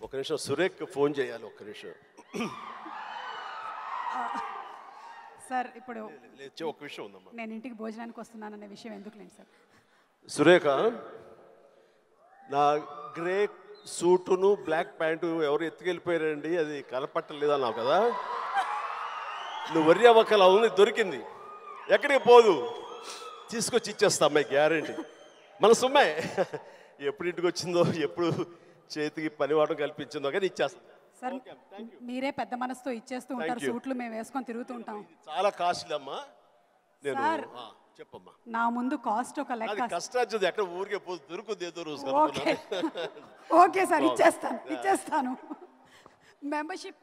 ఒక నిమిషం సురేఖ్ ఫోన్ చేయాలి, ఒక్క నిమిషం. సార్ ఇప్పుడు ఒక విషయం ఉందమ్మా. నేను ఇంటికి భోజనానికి వస్తున్నాననే విషయం ఎందుకులేండి సార్. సురేఖ, నా గ్రే సూటును బ్లాక్ ప్యాంటు ఎవరు ఎత్తుకెళ్ళిపోయారండి, అది కనపట్టలేదన్నావు కదా. నువ్వు వర్రి అవ్వకలా ఉంది, దొరికింది, ఎక్కడికి పోదు, తీసుకొచ్చి ఇచ్చేస్తా అమ్మాయి, గ్యారంటీ. మన సుమ్మాయి ఎప్పుడు ఇంటికి వచ్చిందో, ఎప్పుడు చేతికి పనివాటం కల్పించిందో కానీ ఇచ్చేస్తా. సార్ మీరే పెద్ద మనసుతో ఇచ్చేస్తూ ఉంటారు, సూట్లు మేము వేసుకొని తిరుగుతూ ఉంటాం. చాలా కాస్ట్లీ అమ్మా. నేను చెప్పమ్మా, నా ముందు కాస్ట్ ఒక లెక్క. కష్టార్జిత ఎక్కడ ఊరికే పోదు, దొరుకుతుంది ఏదో రోజు. ఓకే సార్, ఇచ్చేస్తాను. మెంబర్షిప్